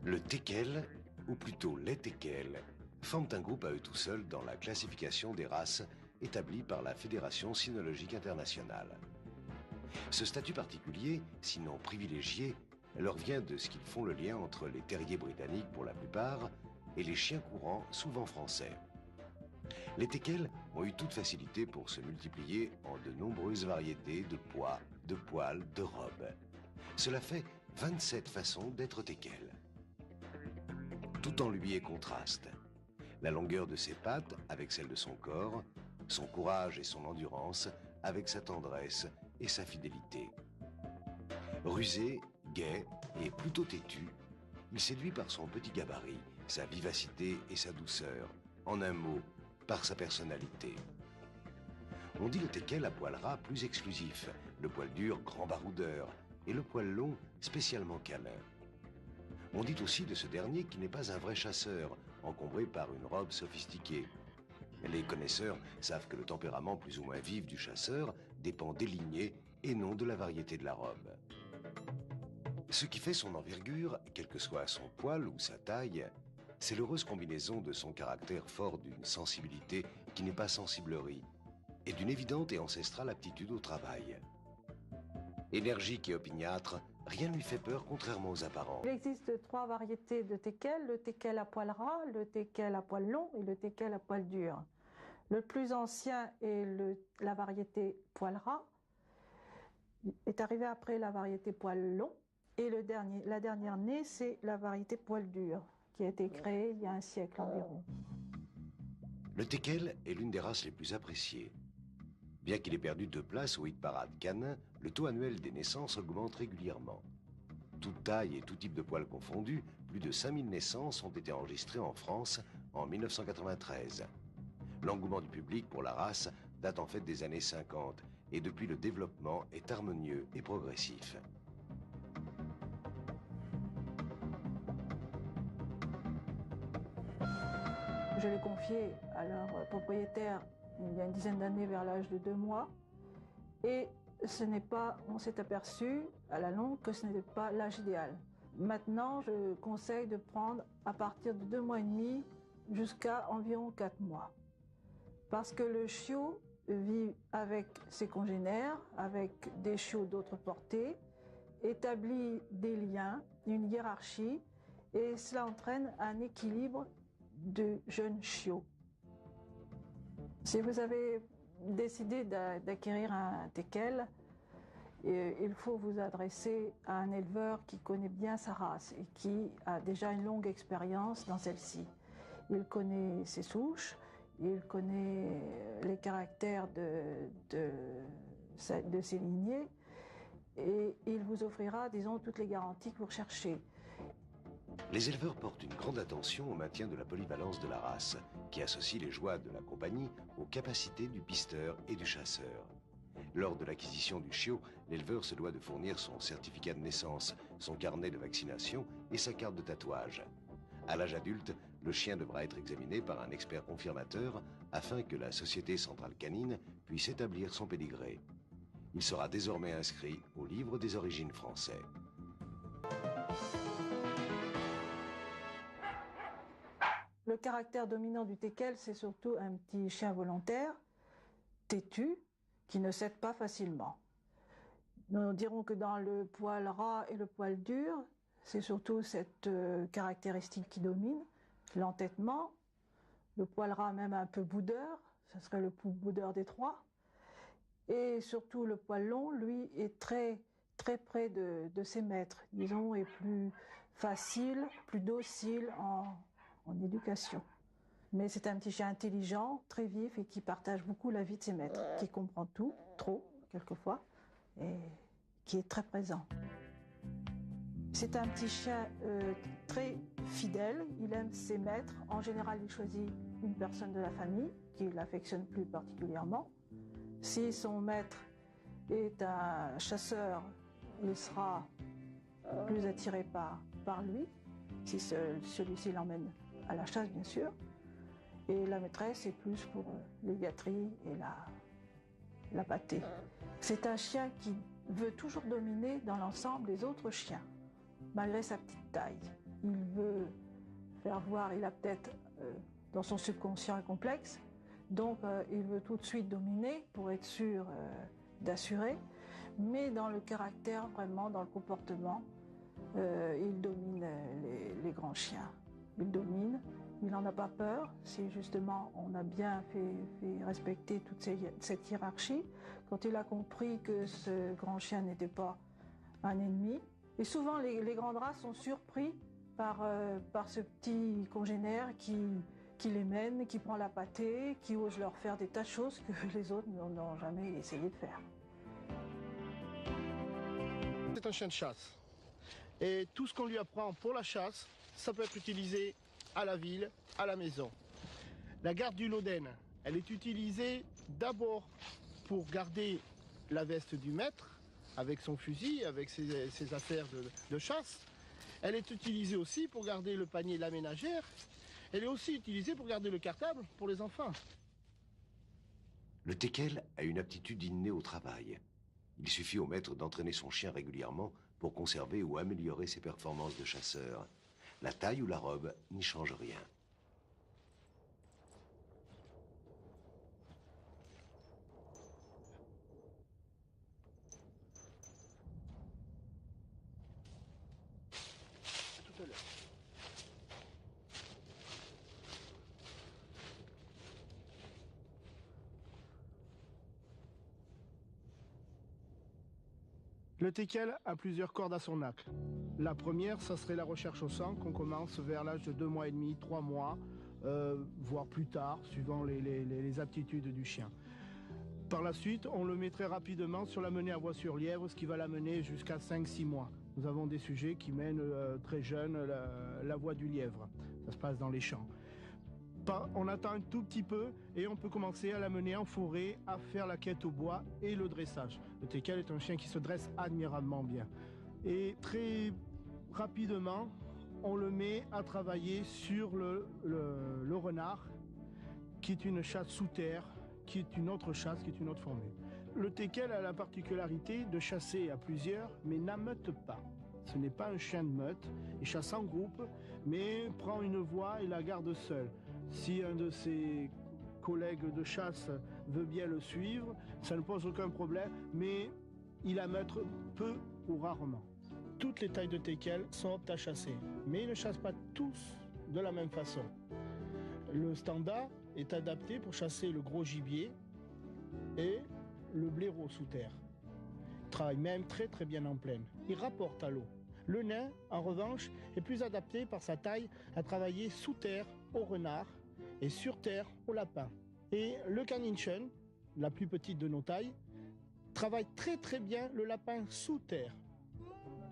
Le teckel, ou plutôt les teckels, forment un groupe à eux tout seuls dans la classification des races établie par la Fédération cynologique internationale. Ce statut particulier, sinon privilégié, leur vient de ce qu'ils font le lien entre les terriers britanniques pour la plupart et les chiens courants, souvent français. Les teckels ont eu toute facilité pour se multiplier en de nombreuses variétés de poids, de poils, de robes. Cela fait 27 façons d'être teckel. Tout en lui est contraste. La longueur de ses pattes avec celle de son corps, son courage et son endurance avec sa tendresse et sa fidélité. Rusé, gai et plutôt têtu, il séduit par son petit gabarit, sa vivacité et sa douceur. En un mot, par sa personnalité. On dit le teckel à poil ras plus exclusif, le poil dur grand baroudeur et le poil long spécialement câlin. On dit aussi de ce dernier qu'il n'est pas un vrai chasseur, encombré par une robe sophistiquée. Les connaisseurs savent que le tempérament plus ou moins vif du chasseur dépend des lignées et non de la variété de la robe. Ce qui fait son envergure, quel que soit son poil ou sa taille, c'est l'heureuse combinaison de son caractère fort d'une sensibilité qui n'est pas sensiblerie et d'une évidente et ancestrale aptitude au travail. Énergique et opiniâtre, rien ne lui fait peur contrairement aux apparences. Il existe 3 variétés de teckel, le teckel à poil ras, le teckel à poil long et le teckel à poil dur. Le plus ancien est la variété poil ras, est arrivé après la variété poil long, et la dernière née, c'est la variété poil dur, qui a été créée il y a un siècle environ. Le teckel est l'une des races les plus appréciées. Bien qu'il ait perdu 2 places au hit-parade canin, le taux annuel des naissances augmente régulièrement. Toute taille et tout type de poils confondus, plus de 5000 naissances ont été enregistrées en France en 1993. L'engouement du public pour la race date en fait des années 50 et depuis le développement est harmonieux et progressif. Je l'ai confié à leur propriétaire il y a une dizaine d'années vers l'âge de 2 mois et on s'est aperçu à la longue que ce n'était pas l'âge idéal. Maintenant, je conseille de prendre à partir de 2 mois et demi jusqu'à environ 4 mois. Parce que le chiot vit avec ses congénères, avec des chiots d'autres portées, établit des liens, une hiérarchie, et cela entraîne un équilibre de jeunes chiots. Si vous avez décidé d'acquérir un teckel, il faut vous adresser à un éleveur qui connaît bien sa race et qui a déjà une longue expérience dans celle-ci. Il connaît ses souches, il connaît les caractères de ses lignées et il vous offrira, disons, toutes les garanties que vous recherchez. Les éleveurs portent une grande attention au maintien de la polyvalence de la race, qui associe les joies de la compagnie aux capacités du pisteur et du chasseur. Lors de l'acquisition du chiot, l'éleveur se doit de fournir son certificat de naissance, son carnet de vaccination et sa carte de tatouage. À l'âge adulte, le chien devra être examiné par un expert confirmateur afin que la Société centrale canine puisse établir son pédigré. Il sera désormais inscrit au livre des origines français. Le caractère dominant du teckel, c'est surtout un petit chien volontaire, têtu, qui ne cède pas facilement. Nous dirons que dans le poil ras et le poil dur, c'est surtout cette caractéristique qui domine, l'entêtement, le poil ras même un peu boudeur, ce serait le boudeur des 3, et surtout le poil long, lui, est très près de ses maîtres, disons, est plus facile, plus docile en éducation. Mais c'est un petit chien intelligent, très vif et qui partage beaucoup la vie de ses maîtres, qui comprend tout, trop, quelquefois, et qui est très présent. C'est un petit chien très fidèle, il aime ses maîtres. En général, il choisit une personne de la famille qui l'affectionne plus particulièrement. Si son maître est un chasseur, il sera plus attiré par lui, si celui-ci l'emmène à la chasse, bien sûr. Et la maîtresse est plus pour les gâteries et la pâtée. C'est un chien qui veut toujours dominer dans l'ensemble des autres chiens, malgré sa petite taille. il veut faire voir, il a peut-être dans son subconscient un complexe, donc il veut tout de suite dominer pour être sûr d'assurer, mais dans le caractère, vraiment dans le comportement, il domine les grands chiens. Il domine, il n'en a pas peur, si justement on a bien fait respecter toute cette hiérarchie. Quand il a compris que ce grand chien n'était pas un ennemi, et souvent les grandes races sont surpris par ce petit congénère qui les mène, qui prend la pâtée, qui ose leur faire des tas de choses que les autres n'ont jamais essayé de faire. C'est un chien de chasse. Et tout ce qu'on lui apprend pour la chasse, ça peut être utilisé à la ville, à la maison. La garde du Loden, elle est utilisée d'abord pour garder la veste du maître, avec son fusil, avec ses affaires de chasse. Elle est utilisée aussi pour garder le panier de la ménagère. Elle est aussi utilisée pour garder le cartable pour les enfants. Le teckel a une aptitude innée au travail. Il suffit au maître d'entraîner son chien régulièrement pour conserver ou améliorer ses performances de chasseur. La taille ou la robe n'y change rien. Tout à l'heure. Le teckel a plusieurs cordes à son arc. La première, ça serait la recherche au sang, qu'on commence vers l'âge de 2 mois et demi, 3 mois, voire plus tard, suivant les aptitudes du chien. Par la suite, on le met très rapidement sur la menée à voie sur lièvre, ce qui va l'amener jusqu'à 5-6 mois. Nous avons des sujets qui mènent très jeunes la voie du lièvre. Ça se passe dans les champs. On attend un tout petit peu et on peut commencer à l'amener en forêt, à faire la quête au bois et le dressage. Le teckel est un chien qui se dresse admirablement bien. Et très rapidement, on le met à travailler sur le renard, qui est une chasse sous terre, qui est une autre chasse, qui est une autre formule. Le teckel a la particularité de chasser à plusieurs, mais n'ameute pas. Ce n'est pas un chien de meute, il chasse en groupe, mais prend une voie et la garde seul. Si un de ses collègues de chasse veut bien le suivre, ça ne pose aucun problème, mais il ameute peu ou rarement. Toutes les tailles de teckel sont aptes à chasser, mais ils ne chassent pas tous de la même façon. Le standard est adapté pour chasser le gros gibier et le blaireau sous terre. Il travaille même très très bien en plaine. Il rapporte à l'eau. Le nain, en revanche, est plus adapté par sa taille à travailler sous terre au renard et sur terre au lapin. Et le caniche, la plus petite de nos tailles, travaille très très bien le lapin sous terre.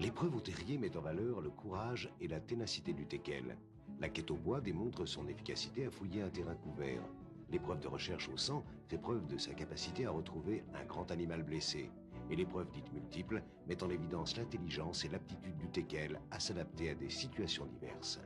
L'épreuve au terrier met en valeur le courage et la ténacité du teckel. La quête au bois démontre son efficacité à fouiller un terrain couvert. L'épreuve de recherche au sang fait preuve de sa capacité à retrouver un grand animal blessé. Et l'épreuve dite multiple met en évidence l'intelligence et l'aptitude du teckel à s'adapter à des situations diverses.